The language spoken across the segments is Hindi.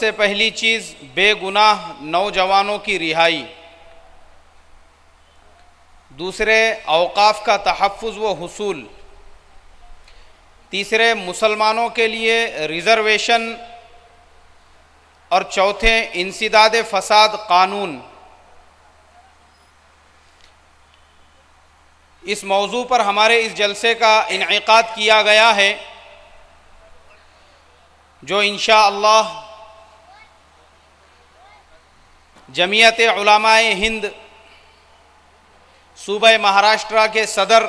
से पहली चीज़ बेगुनाह नौजवानों की रिहाई, दूसरे औकाफ का तहफ़्फ़ुज़ व हुसूल, तीसरे मुसलमानों के लिए रिज़र्वेशन और चौथे इंसिदाद फ़साद कानून। इस मौजू पर हमारे इस जलसे का इनेकाद किया गया है, जो इंशाअल्लाह जमीयत उलमाए हिंद सूबा महाराष्ट्र के सदर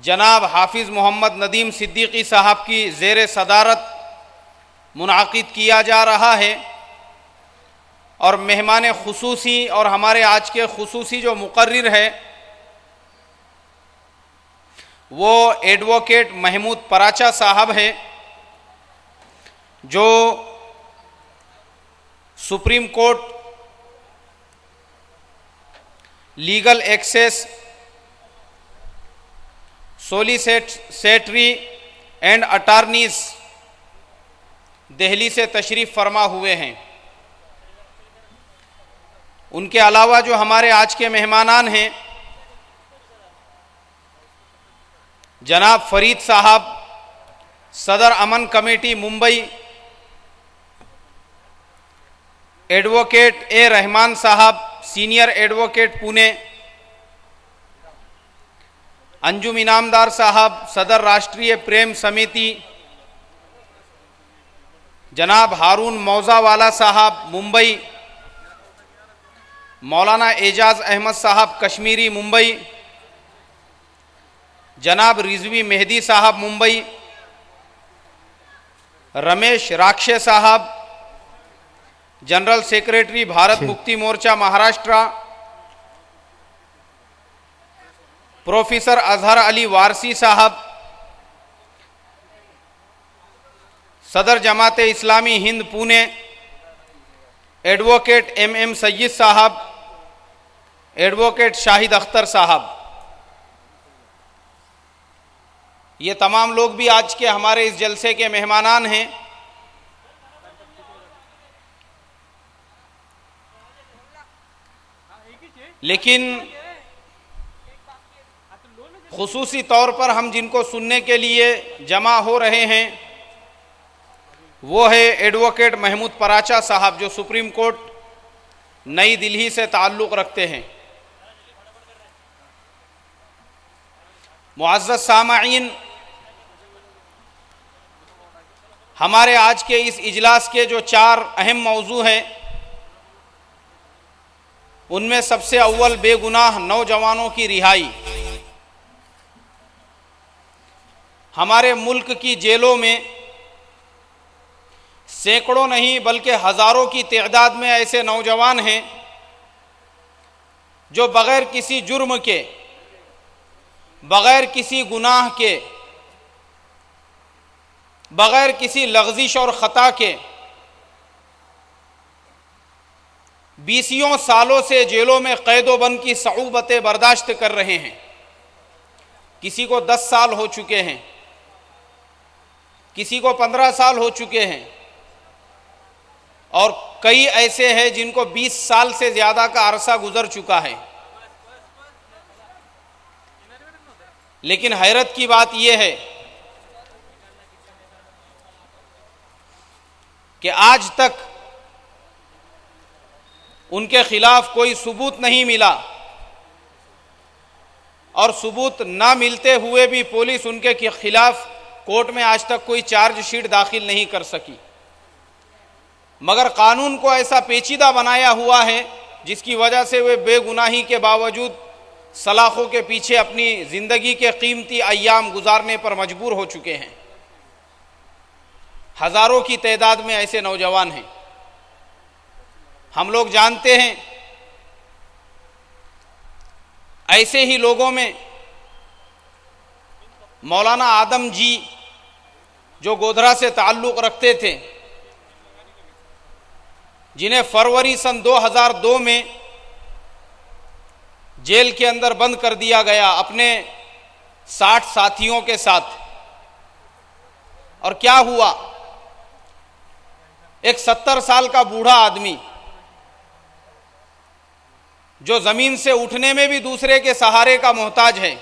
जनाब हाफिज़ मोहम्मद नदीम सिद्दीकी साहब की ज़ेर सदारत मुनाकिद किया जा रहा है। और मेहमान खुसूसी और हमारे आज के खुसूसी जो मुकर्रिर है वो एडवोकेट महमूद पराचा साहब है, जो Supreme Court legal access solicitors and attorneys Delhi से तशरीफ़ फरमा हुए हैं। उनके अलावा जो हमारे आज के मेहमानान हैं, जनाब फरीद साहब सदर अमन कमेटी मुंबई, एडवोकेट ए रहमान साहब सीनियर एडवोकेट पुणे, अंजुम इनामदार साहब सदर राष्ट्रीय प्रेम समिति, जनाब हारून मौजावाला साहब मुंबई, मौलाना एजाज अहमद साहब कश्मीरी मुंबई, जनाब रिजवी मेहदी साहब मुंबई, रमेश राक्षे साहब general secretary Bharat Mukti Morcha Maharashtra, professor Azhar Ali Warsi साहब सदर जमात इस्लामी हिंद पुणे, एडवोकेट MM सय्यद साहब, एडवोकेट शाहिद अख्तर साहब, ये तमाम लोग भी आज के हमारे इस जलसे के मेहमानान हैं। लेकिन खुसूसी तौर पर हम जिनको सुनने के लिए जमा हो रहे हैं वो है एडवोकेट महमूद पराचा साहब, जो सुप्रीम कोर्ट नई दिल्ली से ताल्लुक़ रखते हैं। मुअज़्ज़ज़ सामाईन, हमारे आज के इस इजलास के जो 4 अहम मौजू हैं उनमें सबसे अव्वल बेगुनाह नौजवानों की रिहाई। हमारे मुल्क की जेलों में सैकड़ों नहीं बल्कि हज़ारों की तादाद में ऐसे नौजवान हैं जो बग़ैर किसी जुर्म के, बग़ैर किसी गुनाह के, बग़ैर किसी लग़ज़िश और ख़ता के 20 सालों से जेलों में क़ैदोबंद की सऊबतें बर्दाश्त कर रहे हैं। किसी को 10 साल हो चुके हैं, किसी को 15 साल हो चुके हैं, और कई ऐसे हैं जिनको 20 साल से ज़्यादा का अरसा गुजर चुका है। लेकिन हैरत की बात यह है कि आज तक उनके खिलाफ कोई सबूत नहीं मिला, और सबूत ना मिलते हुए भी पुलिस उनके खिलाफ कोर्ट में आज तक कोई चार्जशीट दाखिल नहीं कर सकी। मगर कानून को ऐसा पेचीदा बनाया हुआ है जिसकी वजह से वे बेगुनाही के बावजूद सलाखों के पीछे अपनी ज़िंदगी के कीमती अय्याम गुजारने पर मजबूर हो चुके हैं। हज़ारों की तादाद में ऐसे नौजवान हैं। हम लोग जानते हैं ऐसे ही लोगों में मौलाना आदम जी जो गोधरा से ताल्लुक़ रखते थे, जिन्हें फरवरी सन 2002 में जेल के अंदर बंद कर दिया गया अपने 60 साथियों के साथ। और क्या हुआ, एक 70 साल का बूढ़ा आदमी जो जमीन से उठने में भी दूसरे के सहारे का मोहताज है,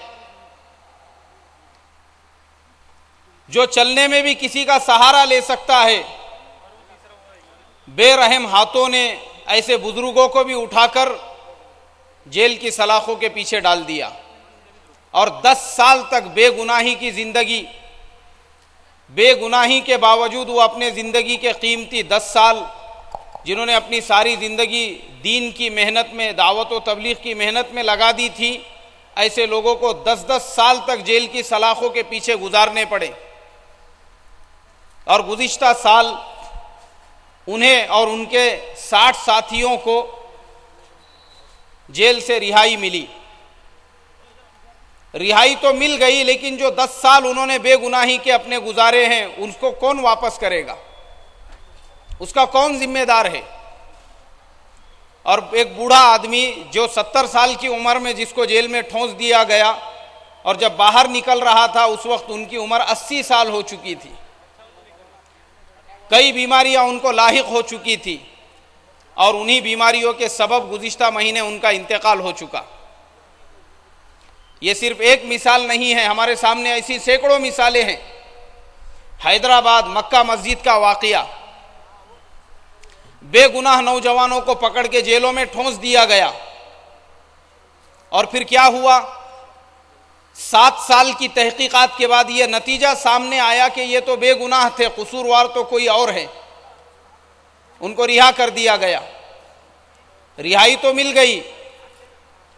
जो चलने में भी किसी का सहारा ले सकता है, बेरहम हाथों ने ऐसे बुजुर्गों को भी उठाकर जेल की सलाखों के पीछे डाल दिया। और 10 साल तक बेगुनाही की जिंदगी, बेगुनाही के बावजूद वो अपने जिंदगी के कीमती 10 साल, जिन्होंने अपनी सारी जिंदगी दीन की मेहनत में, दावत व तबलीग की मेहनत में लगा दी थी, ऐसे लोगों को 10-10 साल तक जेल की सलाखों के पीछे गुजारने पड़े। और गुज़िश्ता साल उन्हें और उनके 60 साथियों को जेल से रिहाई मिली। रिहाई तो मिल गई, लेकिन जो 10 साल उन्होंने बेगुनाही के अपने गुजारे हैं, उनको कौन वापस करेगा, उसका कौन जिम्मेदार है। और एक बूढ़ा आदमी जो 70 साल की उम्र में जिसको जेल में ठोंस दिया गया, और जब बाहर निकल रहा था उस वक्त उनकी उम्र 80 साल हो चुकी थी, कई बीमारियां उनको लाहिक हो चुकी थी, और उन्हीं बीमारियों के सबब गुज़िश्ता महीने उनका इंतकाल हो चुका। ये सिर्फ एक मिसाल नहीं है, हमारे सामने ऐसी सैकड़ों मिसालें हैं। हैदराबाद मक्का मस्जिद का वाक़या, बेगुनाह नौजवानों को पकड़ के जेलों में ठोंस दिया गया, और फिर क्या हुआ, 7 साल की तहकीकात के बाद ये नतीजा सामने आया कि ये तो बेगुनाह थे, कसूरवार तो कोई और है। उनको रिहा कर दिया गया। रिहाई तो मिल गई,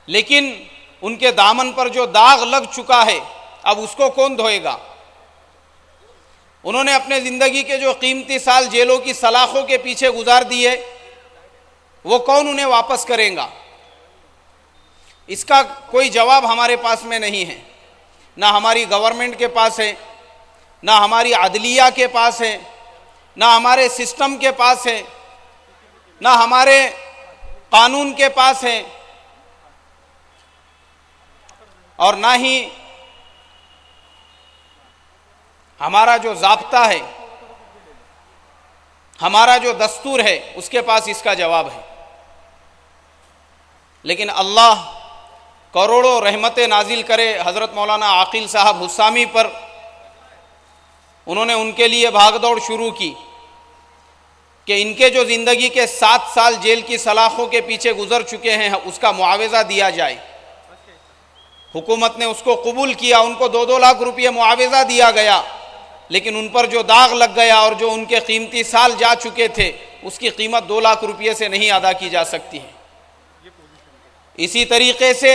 लेकिन उनके दामन पर जो दाग लग चुका है, अब उसको कौन धोएगा। उन्होंने अपने जिंदगी के जो कीमती साल जेलों की सलाखों के पीछे गुजार दिए, वो कौन उन्हें वापस करेगा। इसका कोई जवाब हमारे पास में नहीं है, ना हमारी गवर्नमेंट के पास है, ना हमारी अदलिया के पास है, ना हमारे सिस्टम के पास है, ना हमारे कानून के पास है, और ना ही हमारा जो ज़ाब्ता है, हमारा जो दस्तूर है, उसके पास इसका जवाब है। लेकिन अल्लाह करोड़ों रहमतें नाजिल करे हज़रत मौलाना आकिल साहब हुस्सामी पर। उन्होंने उनके लिए भागदौड़ शुरू की कि इनके जो ज़िंदगी के 7 साल जेल की सलाखों के पीछे गुजर चुके हैं, उसका मुआवजा दिया जाए। हुकूमत ने उसको कबूल किया, उनको 2-2 लाख रुपये मुआवजा दिया गया, लेकिन उन पर जो दाग लग गया और जो उनके कीमती साल जा चुके थे, उसकी कीमत 2 लाख रुपये से नहीं अदा की जा सकती है। इसी तरीके से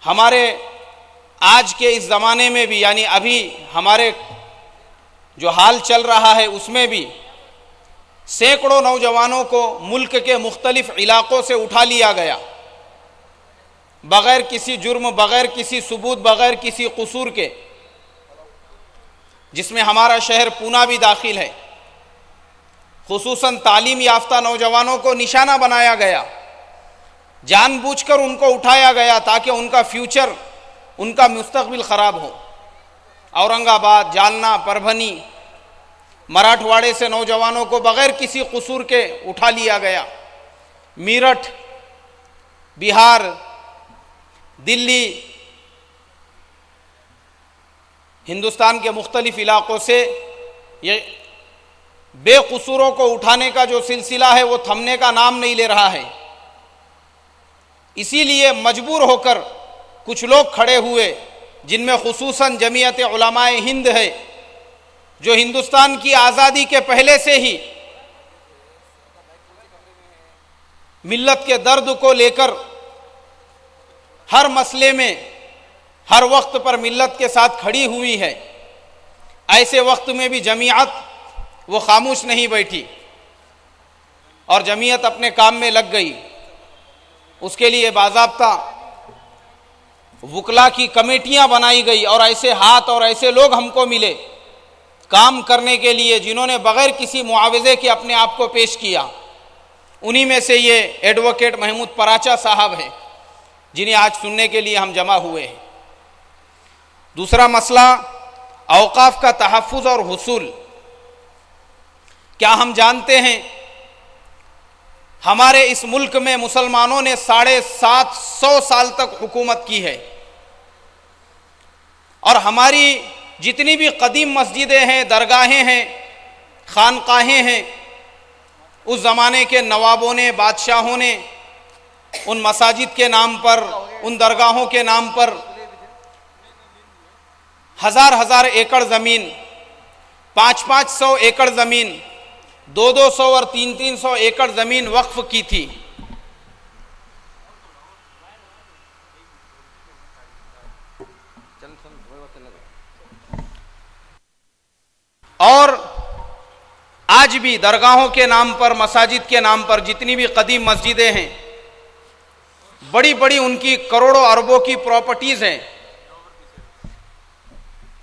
हमारे आज के इस ज़माने में भी, यानी अभी हमारे जो हाल चल रहा है उसमें भी सैकड़ों नौजवानों को मुल्क के मुख्तलिफ इलाकों से उठा लिया गया, बग़ैर किसी जुर्म, बग़ैर किसी सबूत, बग़ैर किसी कसूर के, जिसमें हमारा शहर पूना भी दाखिल है। खुसूसन तालीम याफ्ता नौजवानों को निशाना बनाया गया, जानबूझकर उनको उठाया गया ताकि उनका फ्यूचर, उनका मुस्तकबिल ख़राब हो। औरंगाबाद, जालना, परभनी, मराठवाड़े से नौजवानों को बग़ैर किसी कसूर के उठा लिया गया। मीरठ, बिहार, दिल्ली, हिंदुस्तान के मुख्तलिफ इलाक़ों से ये बेकसूरों को उठाने का जो सिलसिला है वो थमने का नाम नहीं ले रहा है। इसीलिए मजबूर होकर कुछ लोग खड़े हुए, जिनमें खुसूसन जमीयत उलमाए हिंद है, जो हिंदुस्तान की आज़ादी के पहले से ही मिल्लत के दर्द को लेकर हर मसले में, हर वक्त पर मिल्लत के साथ खड़ी हुई है। ऐसे वक्त में भी जमीयत वो खामोश नहीं बैठी और जमीयत अपने काम में लग गई। उसके लिए बाज़ाब्ता वुकला की कमेटियां बनाई गई और ऐसे हाथ और ऐसे लोग हमको मिले, काम करने के लिए, जिन्होंने बगैर किसी मुआवजे के अपने आप को पेश किया, उन्हीं में से ये एडवोकेट महमूद पराचा साहब हैं, जिन्हें आज सुनने के लिए हम जमा हुए हैं। दूसरा मसला औकाफ का तहफ़्फ़ुज़ और हुसूल। क्या हम जानते हैं हमारे इस मुल्क में मुसलमानों ने 750 साल तक हुकूमत की है, और हमारी जितनी भी कदीम मस्जिदें हैं, दरगाहें हैं, खानकाहें हैं, उस ज़माने के नवाबों ने, बादशाहों ने उन मसाजिद के नाम पर, उन दरगाहों के नाम पर हजार हजार एकड़ ज़मीन, 500-500 एकड़ ज़मीन, 200-200 और 300-300 एकड़ ज़मीन वक्फ की थी। और आज भी दरगाहों के नाम पर, मसाजिद के नाम पर जितनी भी कदीम मस्जिदें हैं, बड़ी बड़ी उनकी करोड़ों अरबों की प्रॉपर्टीज़ हैं।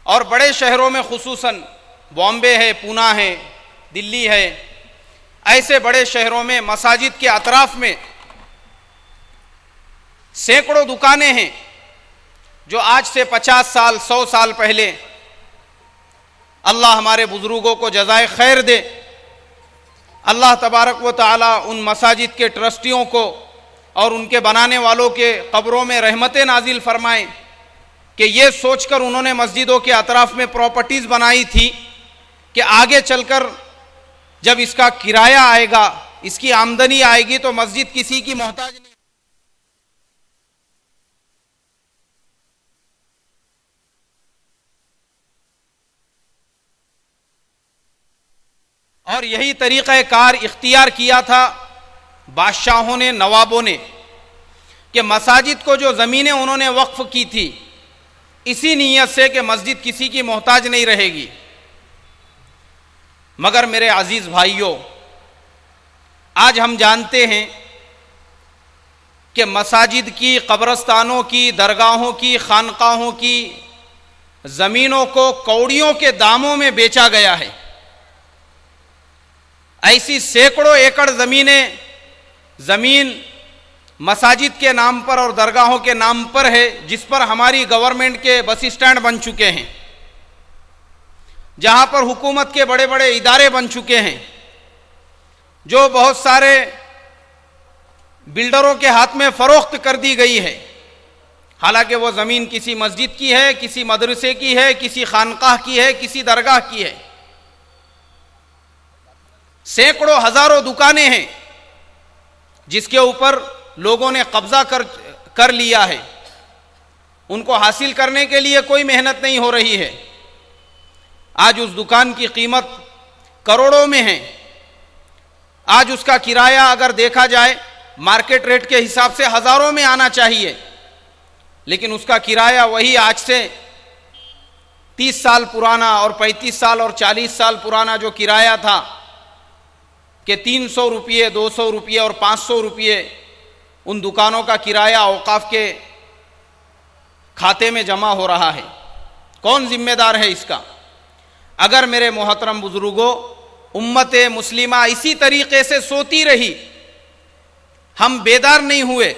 और बड़े शहरों में, खुसूसन बॉम्बे है, पूना है, दिल्ली है, ऐसे बड़े शहरों में मसाजिद के अतराफ में सैकड़ों दुकानें हैं, जो आज से 50 साल 100 साल पहले, अल्लाह हमारे बुजुर्गों को जज़ाए खैर दे, अल्लाह तबारक व तआला उन मसाजिद के ट्रस्टियों को और उनके बनाने वालों के कब्रों में रहमतें नाजिल फरमाएं कि ये सोचकर उन्होंने मस्जिदों के अतराफ में प्रॉपर्टीज़ बनाई थी कि आगे चलकर जब इसका किराया आएगा, इसकी आमदनी आएगी, तो मस्जिद किसी की मोहताज नहीं। और यही तरीक़ा कार इख्तियार किया था बादशाहों ने, नवाबों ने, कि मसाजिद को जो ज़मीनें उन्होंने वक्फ की थी, इसी नीयत से कि मस्जिद किसी की मोहताज नहीं रहेगी। मगर मेरे अजीज़ भाइयों, आज हम जानते हैं कि मसाजिद की, कब्रस्तानों की, दरगाहों की, खानकाहों की ज़मीनों को कौड़ियों के दामों में बेचा गया है। ऐसी सैकड़ों एकड़ ज़मीन मसाजिद के नाम पर और दरगाहों के नाम पर है, जिस पर हमारी गवर्नमेंट के बस स्टैंड बन चुके हैं, जहां पर हुकूमत के बड़े बड़े इदारे बन चुके हैं, जो बहुत सारे बिल्डरों के हाथ में फ़रोख्त कर दी गई है। हालांकि वो ज़मीन किसी मस्जिद की है, किसी मदरसे की है, किसी खानकाह की है, किसी दरगाह की है। सैकड़ों हजारों दुकानें हैं जिसके ऊपर लोगों ने कब्जा कर लिया है। उनको हासिल करने के लिए कोई मेहनत नहीं हो रही है। आज उस दुकान की कीमत करोड़ों में है। आज उसका किराया अगर देखा जाए मार्केट रेट के हिसाब से हजारों में आना चाहिए, लेकिन उसका किराया वही आज से 30 साल पुराना और 35 साल और 40 साल पुराना जो किराया था कि 300 रुपये, 200 रुपये और 500 रुपये उन दुकानों का किराया औकाफ के खाते में जमा हो रहा है। कौन जिम्मेदार है इसका? अगर मेरे मोहतरम बुजुर्गों, उम्मत मुस्लिमा इसी तरीके से सोती रही, हम बेदार नहीं हुए,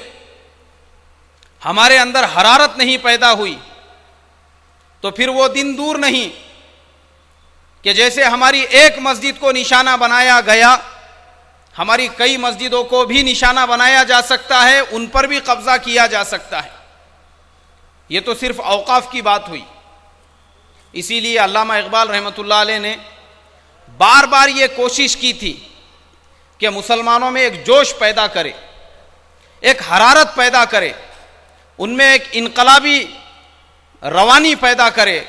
हमारे अंदर हरारत नहीं पैदा हुई, तो फिर वो दिन दूर नहीं कि जैसे हमारी एक मस्जिद को निशाना बनाया गया, हमारी कई मस्जिदों को भी निशाना बनाया जा सकता है, उन पर भी कब्जा किया जा सकता है। ये तो सिर्फ औकाफ की बात हुई। इसीलिए अल्लामा इकबाल रहमतुल्लाह अलैह ने बार बार ये कोशिश की थी कि मुसलमानों में एक जोश पैदा करे, एक हरारत पैदा करे, उनमें एक इनकलाबी रवानी पैदा करे।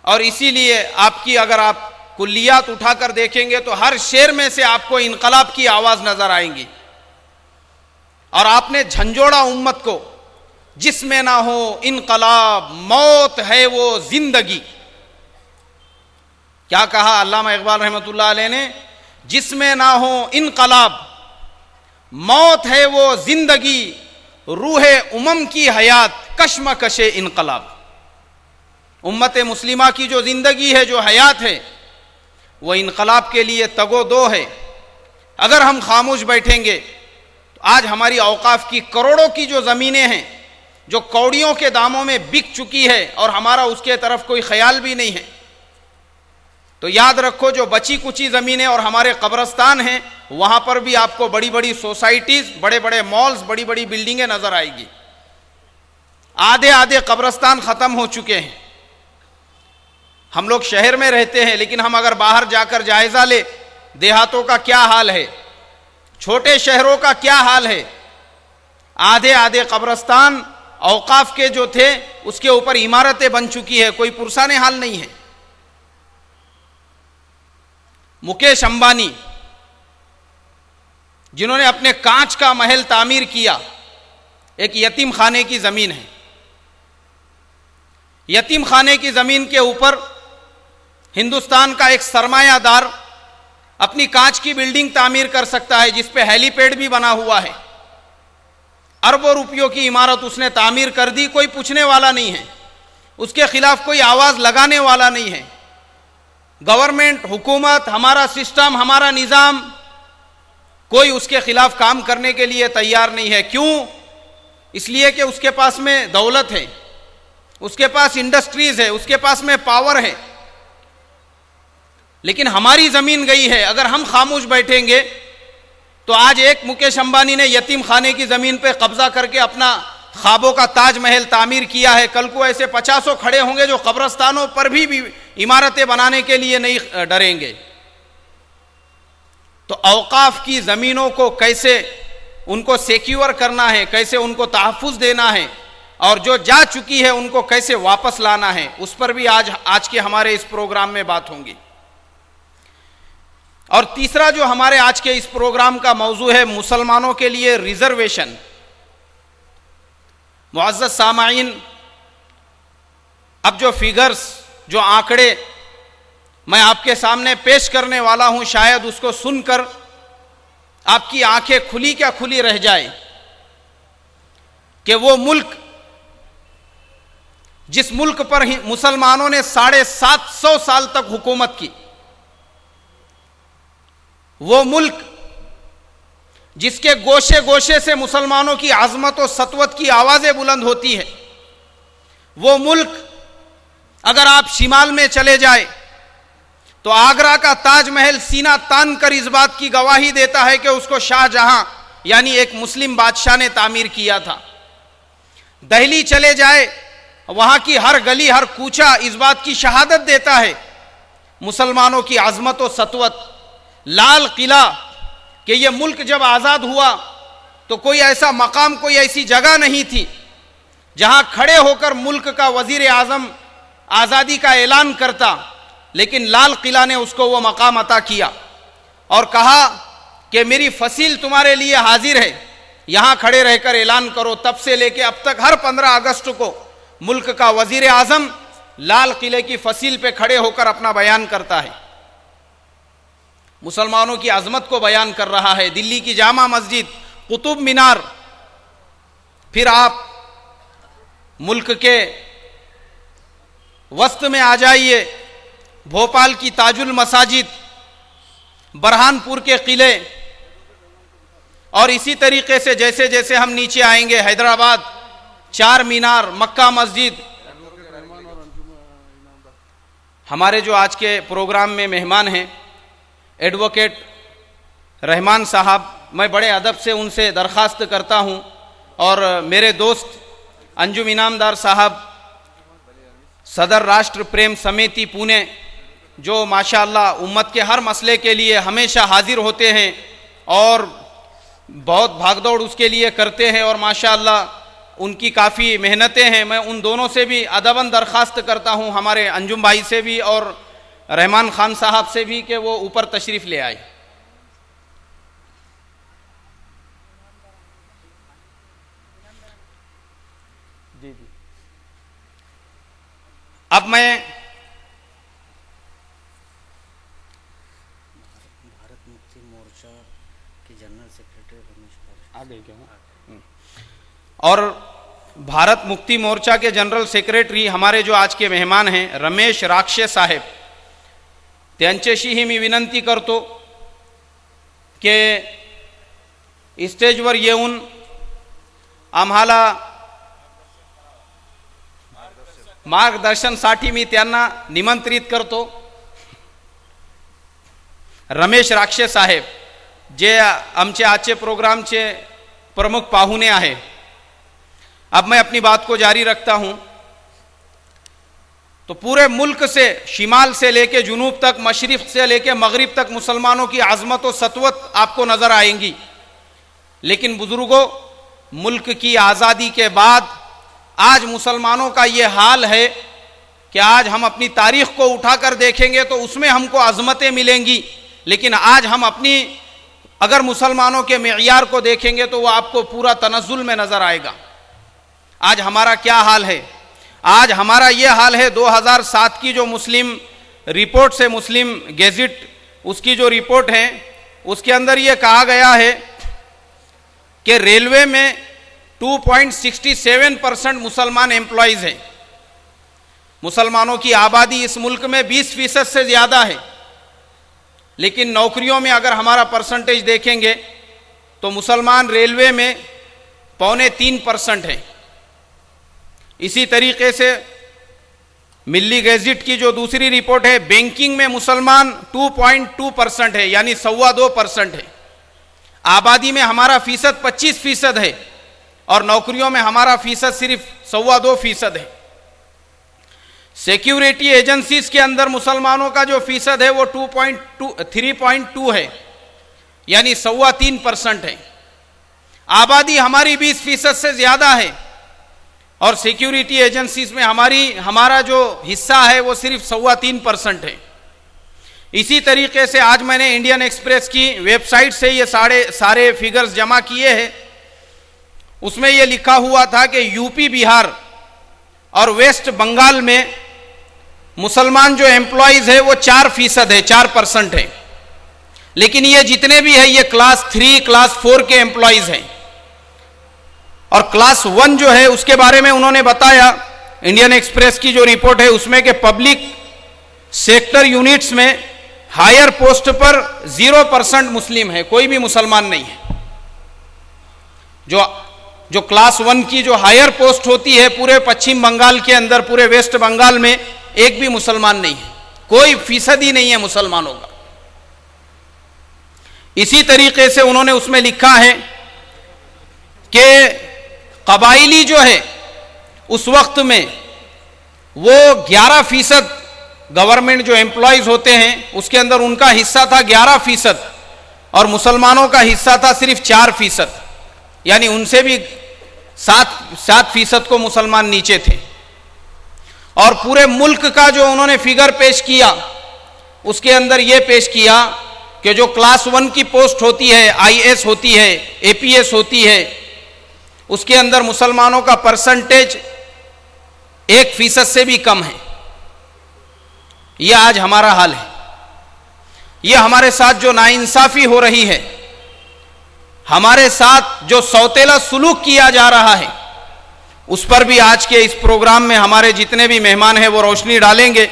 और इसीलिए आपकी अगर आप कुल्लियात उठाकर देखेंगे तो हर शेर में से आपको इनकलाब की आवाज़ नज़र आएंगी। और आपने झंझोड़ा उम्मत को, जिसमें ना हो इनकलाब, मौत है वो जिंदगी। क्या कहा अल्लामा इकबाल रहमतुल्लाह अलैह ने? जिसमें ना हो इनकलाब, मौत है वो जिंदगी, रूहे उमम की हयात, कश्मकशे इनकलाब। उम्मत मुस्लिमा की जो ज़िंदगी है, जो हयात है, वो इनकलाब के लिए तगो दो है। अगर हम खामोश बैठेंगे तो आज हमारी औकाफ की करोड़ों की जो ज़मीनें हैं, जो कौड़ियों के दामों में बिक चुकी है, और हमारा उसके तरफ कोई ख्याल भी नहीं है, तो याद रखो जो बची कुची ज़मीनें और हमारे कब्रस्तान हैं, वहाँ पर भी आपको बड़ी बड़ी सोसाइटीज़, बड़े बड़े मॉल्स, बड़ी बड़ी बिल्डिंगें नज़र आएगी। आधे आधे कब्रस्तान ख़त्म हो चुके हैं। हम लोग शहर में रहते हैं, लेकिन हम अगर बाहर जाकर जायज़ा ले, देहातों का क्या हाल है, छोटे शहरों का क्या हाल है। आधे आधे कब्रस्तान औकाफ के जो थे उसके ऊपर इमारतें बन चुकी है, कोई पुरसाने हाल नहीं है। मुकेश अंबानी, जिन्होंने अपने कांच का महल तामीर किया, एक यतीम खाने की जमीन है। यतीम खाने की जमीन के ऊपर हिंदुस्तान का एक सरमायादार अपनी कांच की बिल्डिंग तामीर कर सकता है, जिस पे हेलीपैड भी बना हुआ है। अरबों रुपयों की इमारत उसने तामीर कर दी, कोई पूछने वाला नहीं है, उसके खिलाफ कोई आवाज लगाने वाला नहीं है। गवर्नमेंट, हुकूमत, हमारा सिस्टम, हमारा निज़ाम, कोई उसके खिलाफ काम करने के लिए तैयार नहीं है। क्यों? इसलिए कि उसके पास में दौलत है, उसके पास इंडस्ट्रीज है, उसके पास में पावर है। लेकिन हमारी जमीन गई है। अगर हम खामोश बैठेंगे तो आज एक मुकेश अंबानी ने यतीम खाने की जमीन पे कब्जा करके अपना ख्वाबों का ताजमहल तामीर किया है, कल को ऐसे 50 खड़े होंगे जो कब्रस्तानों पर भी इमारतें बनाने के लिए नहीं डरेंगे। तो औकाफ की ज़मीनों को कैसे उनको सिक्योर करना है, कैसे उनको तहफ़्फ़ुज़ देना है, और जो जा चुकी है उनको कैसे वापस लाना है, उस पर भी आज के हमारे इस प्रोग्राम में बात होंगी। और तीसरा जो हमारे आज के इस प्रोग्राम का मौजू है, मुसलमानों के लिए रिजर्वेशन। मुअज़्ज़ज़ सामाईन, अब जो फिगर्स, जो आंकड़े मैं आपके सामने पेश करने वाला हूं, शायद उसको सुनकर आपकी आंखें खुली क्या खुली रह जाए कि वो मुल्क, जिस मुल्क पर मुसलमानों ने 750 साल तक हुकूमत की, वो मुल्क जिसके गोशे गोशे से मुसलमानों की आज़मत और सतवत की आवाज़ें बुलंद होती है, वो मुल्क अगर आप शिमाल में चले जाए तो आगरा का ताजमहल सीना तान कर इस बात की गवाही देता है कि उसको शाहजहां यानी एक मुस्लिम बादशाह ने तामीर किया था। दिल्ली चले जाए, वहां की हर गली, हर कूचा इस बात की शहादत देता है मुसलमानों की आज़मत और सतवत। लाल किला कि यह मुल्क जब आज़ाद हुआ तो कोई ऐसा मकाम, कोई ऐसी जगह नहीं थी जहां खड़े होकर मुल्क का वजीर आज़म आज़ादी का ऐलान करता, लेकिन लाल किला ने उसको वो मकाम अता किया और कहा कि मेरी फसील तुम्हारे लिए हाजिर है, यहां खड़े रहकर ऐलान करो। तब से लेके अब तक हर 15 अगस्त को मुल्क का वजीर आज़म लाल किले की फसील पे खड़े होकर अपना बयान करता है, मुसलमानों की अजमत को बयान कर रहा है। दिल्ली की जामा मस्जिद, कुतुब मीनार, फिर आप मुल्क के वस्त में आ जाइए, भोपाल की ताजुल मसाजिद, बरहानपुर के किले, और इसी तरीके से जैसे जैसे हम नीचे आएंगे, हैदराबाद, चार मीनार, मक्का मस्जिद। हमारे जो आज के प्रोग्राम में मेहमान हैं एडवोकेट रहमान साहब, मैं बड़े अदब से उनसे दरख्वास्त करता हूं, और मेरे दोस्त अंजुम इनामदार साहब, सदर राष्ट्र प्रेम समिति पुणे, जो माशाअल्लाह उम्मत के हर मसले के लिए हमेशा हाजिर होते हैं और बहुत भागदौड़ उसके लिए करते हैं, और माशाअल्लाह उनकी काफ़ी मेहनतें हैं। मैं उन दोनों से भी अदबन दरख्वास्त करता हूं, हमारे अंजुम भाई से भी और रहमान खान साहब से भी, कि वो ऊपर तशरीफ़ ले आए। जी जी। अब मैं भारत मुक्ति मोर्चा के जनरल सेक्रेटरी रमेश आ गए क्या? और भारत मुक्ति मोर्चा के जनरल सेक्रेटरी हमारे जो आज के मेहमान हैं रमेश राक्षे साहेब, त्यांच्याशीही मी विनंती करतो की स्टेजवर येऊन आम्हाला मार्गदर्शनासाठी मी त्यांना निमंत्रित करतो। रमेश राक्षे साहेब जे आमचे आजचे प्रोग्रामचे प्रमुख पाहुणे आहे। अब मैं अपनी बात को जारी रखता हूं। तो पूरे मुल्क से शिमाल से लेके जुनूब तक, मशरिफ से लेके मगरिब तक मुसलमानों की आज़मत और सतवत आपको नजर आएंगी। लेकिन बुजुर्गों, मुल्क की आज़ादी के बाद आज मुसलमानों का ये हाल है कि आज हम अपनी तारीख को उठाकर देखेंगे तो उसमें हमको अज़मतें मिलेंगी, लेकिन आज हम अपनी अगर मुसलमानों के मेयार को देखेंगे तो वह आपको पूरा तनज़्ज़ुल में नजर आएगा। आज हमारा क्या हाल है? आज हमारा ये हाल है 2007 की जो मुस्लिम रिपोर्ट से, मुस्लिम गेजेट उसकी जो रिपोर्ट है उसके अंदर ये कहा गया है कि रेलवे में 2.67% मुसलमान एम्प्लॉइज हैं। मुसलमानों की आबादी इस मुल्क में 20% से ज़्यादा है, लेकिन नौकरियों में अगर हमारा परसेंटेज देखेंगे तो मुसलमान रेलवे में 2.25% है। इसी तरीके से मिल्ली गैजेट की जो दूसरी रिपोर्ट है, बैंकिंग में मुसलमान 2.2% है, यानी 2.25% है। आबादी में हमारा फीसद 25% है और नौकरियों में हमारा फीसद सिर्फ 2.25% है। सिक्योरिटी एजेंसीज के अंदर मुसलमानों का जो फीसद है वो 3.2 है, यानी 3.25% है। आबादी हमारी 20% से ज्यादा है और सिक्योरिटी एजेंसीज में हमारा जो हिस्सा है वो सिर्फ 3.25% है। इसी तरीके से आज मैंने इंडियन एक्सप्रेस की वेबसाइट से ये सारे फिगर्स जमा किए हैं। उसमें ये लिखा हुआ था कि यूपी, बिहार और वेस्ट बंगाल में मुसलमान जो एम्प्लॉइज है वो 4% है, 4% है। लेकिन ये जितने भी है ये क्लास 3, क्लास 4 के एम्प्लॉइज हैं। और क्लास 1 जो है उसके बारे में उन्होंने बताया, इंडियन एक्सप्रेस की जो रिपोर्ट है उसमें कि पब्लिक सेक्टर यूनिट्स में हायर पोस्ट पर 0% मुस्लिम है, कोई भी मुसलमान नहीं है। जो क्लास 1 की जो हायर पोस्ट होती है पूरे पश्चिम बंगाल के अंदर, पूरे वेस्ट बंगाल में एक भी मुसलमान नहीं है, कोई फीसद ही नहीं है मुसलमानों का। इसी तरीके से उन्होंने उसमें लिखा है कि कबाइली जो है उस वक्त में वो 11% गवर्नमेंट जो एम्प्लॉइज होते हैं उसके अंदर उनका हिस्सा था 11% और मुसलमानों का हिस्सा था सिर्फ 4%, यानी उनसे भी 7% को मुसलमान नीचे थे। और पूरे मुल्क का जो उन्होंने फिगर पेश किया उसके अंदर यह पेश किया कि जो क्लास 1 की पोस्ट होती है, IAS होती है, APS होती है, उसके अंदर मुसलमानों का परसेंटेज 1% से भी कम है। यह आज हमारा हाल है। यह हमारे साथ जो नाइंसाफी हो रही है, हमारे साथ जो सौतेला सुलूक किया जा रहा है, उस पर भी आज के इस प्रोग्राम में हमारे जितने भी मेहमान हैं वो रोशनी डालेंगे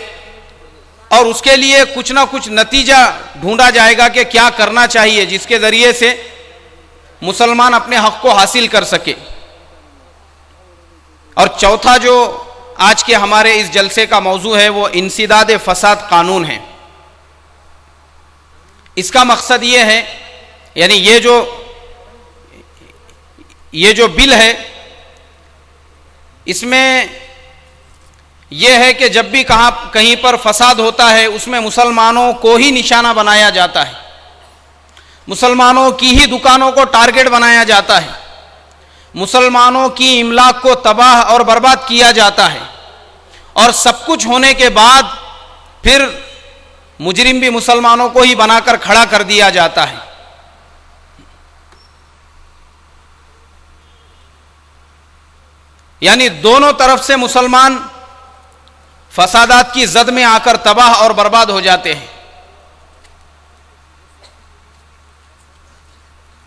और उसके लिए कुछ ना कुछ नतीजा ढूंढा जाएगा कि क्या करना चाहिए जिसके जरिए से मुसलमान अपने हक को हासिल कर सके। और चौथा जो आज के हमारे इस जलसे का मौजू है वो इंसिदाद फसाद कानून है। इसका मकसद ये है, यानी ये जो बिल है इसमें यह है कि जब भी कहीं पर फसाद होता है उसमें मुसलमानों को ही निशाना बनाया जाता है, मुसलमानों की ही दुकानों को टारगेट बनाया जाता है, मुसलमानों की इमलाक को तबाह और बर्बाद किया जाता है और सब कुछ होने के बाद फिर मुजरिम भी मुसलमानों को ही बनाकर खड़ा कर दिया जाता है। यानी दोनों तरफ से मुसलमान फसादात की जद में आकर तबाह और बर्बाद हो जाते हैं।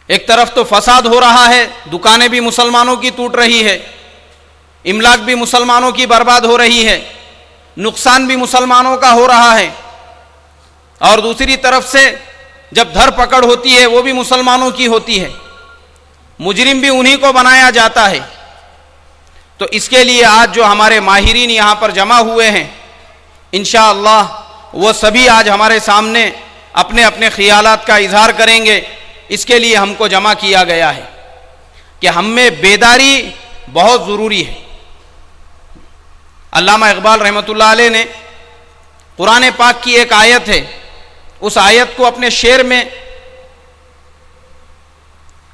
एक तरफ तो फसाद हो रहा है, दुकानें भी मुसलमानों की टूट रही है, इमलाक भी मुसलमानों की बर्बाद हो रही है, नुकसान भी मुसलमानों का हो रहा है, और दूसरी तरफ से जब धर पकड़ होती है वो भी मुसलमानों की होती है, मुजरिम भी उन्हीं को बनाया जाता है। तो इसके लिए आज जो हमारे माहिरीन यहाँ पर जमा हुए हैं, इंशाअल्लाह वो सभी आज हमारे सामने अपने अपने ख्यालात का इजहार करेंगे। इसके लिए हमको जमा किया गया है कि हम में बेदारी बहुत ज़रूरी है। अल्लामा इकबाल रहमतुल्लाह अलैह ने कुरान पाक की एक आयत है, उस आयत को अपने शेर में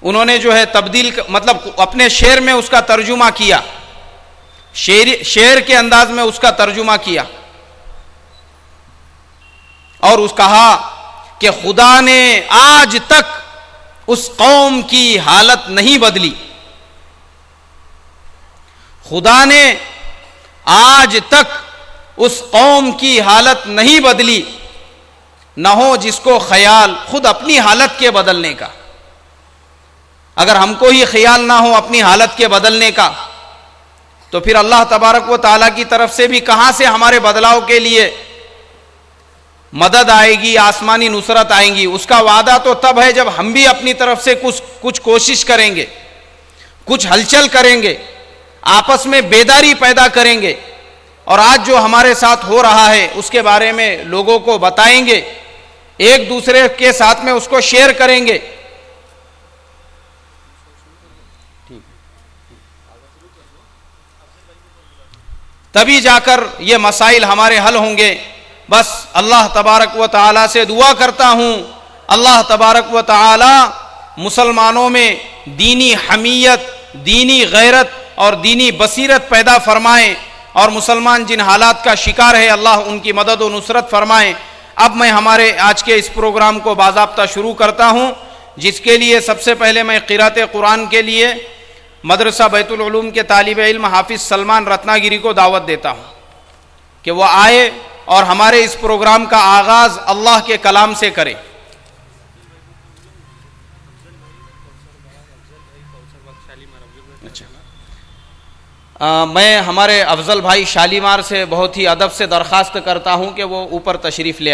उन्होंने जो है तब्दील, मतलब अपने शेर में उसका तर्जुमा किया, शेर के अंदाज में उसका तर्जुमा किया, और उस कहा कि खुदा ने आज तक उस कौम की हालत नहीं बदली, खुदा ने आज तक उस कौम की हालत नहीं बदली, न हो जिसको ख्याल खुद अपनी हालत के बदलने का। अगर हमको ही ख्याल ना हो अपनी हालत के बदलने का, तो फिर अल्लाह तबारक व तआला की तरफ से भी कहां से हमारे बदलाव के लिए मदद आएगी, आसमानी नुसरत आएंगी। उसका वादा तो तब है जब हम भी अपनी तरफ से कुछ कोशिश करेंगे, कुछ हलचल करेंगे, आपस में बेदारी पैदा करेंगे, और आज जो हमारे साथ हो रहा है उसके बारे में लोगों को बताएंगे, एक दूसरे के साथ में उसको शेयर करेंगे। तभी जाकर ये मसाइल हमारे हल होंगे। बस अल्लाह तबारक व तआला से दुआ करता हूँ, अल्लाह तबारक व तआला मुसलमानों में दीनी हमीयत, दीनी गैरत और दीनी बसीरत पैदा फरमाएँ, और मुसलमान जिन हालात का शिकार है अल्लाह उनकी मदद व नुसरत फरमाएँ। अब मैं हमारे आज के इस प्रोग्राम को बाज़ाब्ता शुरू करता हूँ, जिसके लिए सबसे पहले मैं क़िरात कुरान के लिए मदरसा बैतुल उलूम के तालिब इल्म हाफिज़ सलमान रत्नागिरी को दावत देता हूँ कि वह आए और हमारे इस प्रोग्राम का आगाज़ अल्लाह के कलाम से करें। अच्छा, मैं हमारे अफजल भाई शालीमार से बहुत ही अदब से दरख्वास्त करता हूँ कि वो ऊपर तशरीफ़ ले